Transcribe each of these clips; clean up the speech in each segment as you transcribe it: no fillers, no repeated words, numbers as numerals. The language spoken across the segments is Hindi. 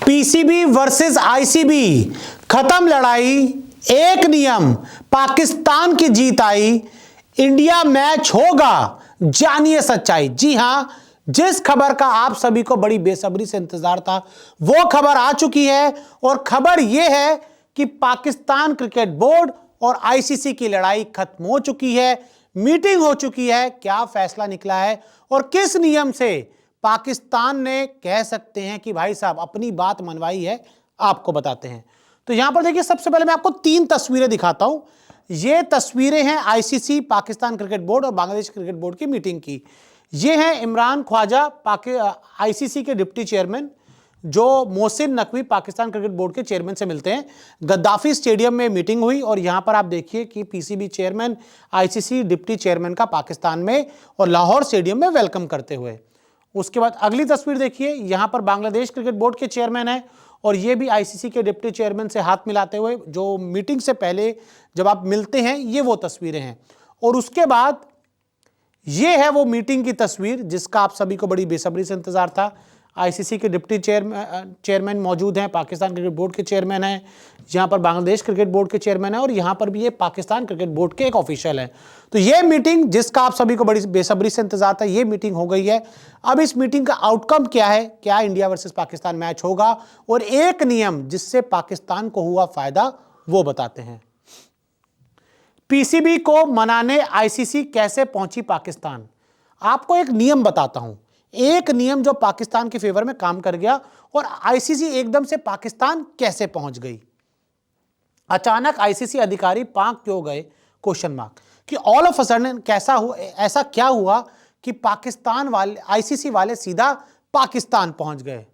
पीसीबी वर्सेस आईसीबी, खत्म लड़ाई, एक नियम, पाकिस्तान की जीत आई, इंडिया मैच होगा, जानिए सच्चाई। जी हां, जिस खबर का आप सभी को बड़ी बेसब्री से इंतजार था वो खबर आ चुकी है और खबर यह है कि पाकिस्तान क्रिकेट बोर्ड और आईसीसी की लड़ाई खत्म हो चुकी है, मीटिंग हो चुकी है। क्या फैसला निकला है और किस नियम से पाकिस्तान ने कह सकते हैं कि भाई साहब अपनी बात मनवाई है, आपको बताते हैं। तो यहां पर देखिए, सबसे पहले मैं आपको 3 तस्वीरें दिखाता हूं। ये तस्वीरें हैं आईसीसी, पाकिस्तान क्रिकेट बोर्ड और बांग्लादेश क्रिकेट बोर्ड की मीटिंग की। ये हैं इमरान ख्वाजा, आईसीसी के डिप्टी चेयरमैन, जो मोहसिन नकवी पाकिस्तान क्रिकेट बोर्ड के चेयरमैन से मिलते हैं। गद्दाफी स्टेडियम में मीटिंग हुई और यहां पर आप देखिए कि PCB chairman ICC deputy chairman का पाकिस्तान में और लाहौर स्टेडियम में वेलकम करते हुए। उसके बाद अगली तस्वीर देखिए, यहां पर बांग्लादेश क्रिकेट बोर्ड के चेयरमैन है और ये भी आईसीसी के डिप्टी चेयरमैन से हाथ मिलाते हुए, जो मीटिंग से पहले जब आप मिलते हैं, ये वो तस्वीरें हैं। और उसके बाद ये है वो मीटिंग की तस्वीर जिसका आप सभी को बड़ी बेसब्री से इंतजार था। आईसीसी के डिप्टी चेयरमैन मौजूद हैं, पाकिस्तान क्रिकेट बोर्ड के चेयरमैन हैं, यहाँ पर बांग्लादेश क्रिकेट बोर्ड के चेयरमैन हैं और यहाँ पर भी ये पाकिस्तान क्रिकेट बोर्ड के एक ऑफिशियल हैं। तो ये मीटिंग जिसका आप सभी को बड़ी बेसब्री से इंतजार था, ये मीटिंग हो गई है। अब इस मीटिंग का आउटकम क्या है, क्या इंडिया वर्सेस पाकिस्तान मैच होगा और एक नियम जिससे पाकिस्तान को हुआ फायदा, वो बताते हैं। पीसीबी को मनाने आईसीसी कैसे पहुंची पाकिस्तान? आपको एक नियम बताता हूं, एक नियम जो पाकिस्तान के फेवर में काम कर गया और आईसीसी एकदम से पाकिस्तान कैसे पहुंच गई। अचानक आईसीसी अधिकारी पाक क्यों गए, क्वेश्चन मार्क, कि ऑल ऑफ अ सडन कैसा हुआ, ऐसा क्या हुआ कि पाकिस्तान वाले, आईसीसी वाले सीधा पाकिस्तान पहुंच गए।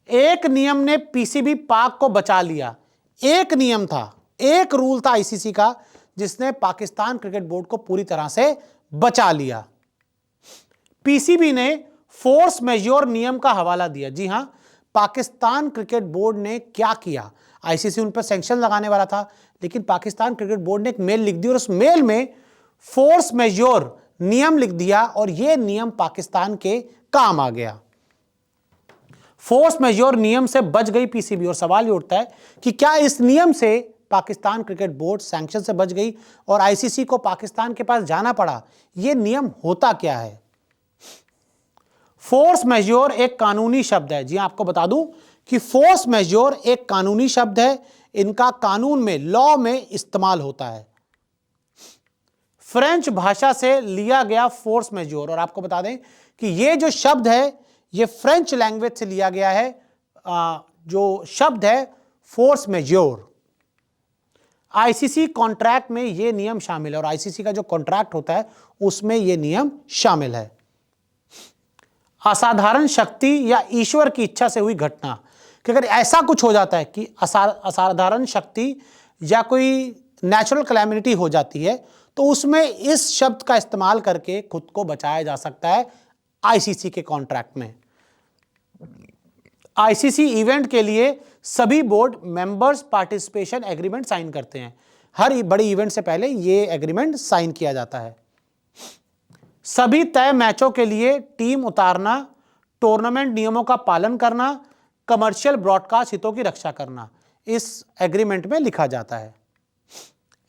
एक नियम ने पीसीबी पाक को बचा लिया। एक नियम था, एक रूल था आईसीसी का जिसने पाकिस्तान क्रिकेट बोर्ड को पूरी तरह से बचा लिया। पीसीबी ने फोर्स मेजोर नियम का हवाला दिया। जी हां, पाकिस्तान क्रिकेट बोर्ड ने क्या किया, आईसीसी उन पर सैंक्शन लगाने वाला था, लेकिन पाकिस्तान क्रिकेट बोर्ड ने एक मेल लिख दी और उस मेल में फोर्स मेजोर नियम लिख दिया और यह नियम पाकिस्तान के काम आ गया। फोर्स मेजोर नियम से बच गई पीसीबी और सवाल यह उठता है कि क्या इस नियम से पाकिस्तान क्रिकेट बोर्ड सैंक्शन से बच गई और आईसीसी को पाकिस्तान के पास जाना पड़ा? यह नियम होता क्या है? फोर्स मेजोर एक कानूनी शब्द है। जी आपको बता दूं कि फोर्स मेजोर एक कानूनी शब्द है, इनका कानून में, लॉ में इस्तेमाल होता है। फ्रेंच भाषा से लिया गया फोर्स मेजोर, और आपको बता दें कि यह जो शब्द है यह फ्रेंच लैंग्वेज से लिया गया है। जो शब्द है फोर्स मेजोर, आईसीसी कॉन्ट्रैक्ट में यह नियम शामिल है और आईसीसी का जो कॉन्ट्रैक्ट होता है उसमें यह नियम शामिल है। असाधारण शक्ति या ईश्वर की इच्छा से हुई घटना, कि अगर ऐसा कुछ हो जाता है कि असाधारण शक्ति या कोई नेचुरल कैलेमिटी हो जाती है तो उसमें इस शब्द का इस्तेमाल करके खुद को बचाया जा सकता है आईसीसी के कॉन्ट्रैक्ट में। आईसीसी इवेंट के लिए सभी board members participation agreement sign करते हैं। हर बड़ी इवेंट से पहले यह एग्रीमेंट साइन किया जाता है। सभी तय मैचों के लिए टीम उतारना, टूर्नामेंट नियमों का पालन करना, कमर्शियल ब्रॉडकास्ट हितों की रक्षा करना, इस एग्रीमेंट में लिखा जाता है।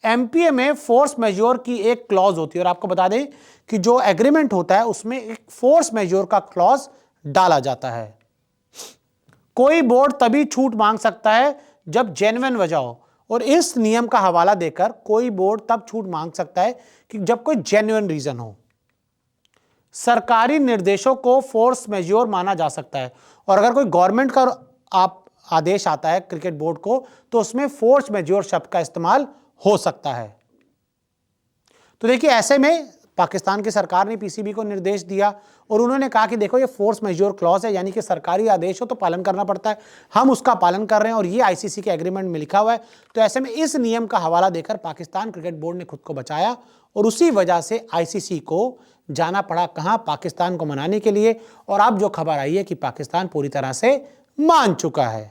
एमपीए में फोर्स मेजोर की एक क्लॉज होती है और आपको बता दें कि जो एग्रीमेंट होता है उसमें एक फोर्स मेजोर का क्लॉज डाला जाता है। कोई बोर्ड तभी छूट मांग सकता है जब जेन्युइन वजह हो, और इस नियम का हवाला देकर कोई बोर्ड तब छूट मांग सकता है कि जब कोई जेन्युइन रीजन हो। सरकारी निर्देशों को फोर्स मेजोर माना जा सकता है और अगर कोई गवर्नमेंट का आप आदेश आता है क्रिकेट बोर्ड को तो उसमें फोर्स मेजोर शब्द का इस्तेमाल हो सकता है। तो देखिए, ऐसे में पाकिस्तान की सरकार ने पीसीबी को निर्देश दिया और उन्होंने कहा कि देखो ये फोर्स मेजोर क्लॉज है, यानी कि सरकारी आदेश हो तो पालन करना पड़ता है, हम उसका पालन कर रहे हैं और ये आईसीसी के एग्रीमेंट में लिखा हुआ है। तो ऐसे में इस नियम का हवाला देकर पाकिस्तान क्रिकेट बोर्ड ने खुद को बचाया और उसी वजह से आईसीसी को जाना पड़ा कहां, पाकिस्तान को मनाने के लिए। और अब जो खबर आई है कि पाकिस्तान पूरी तरह से मान चुका है।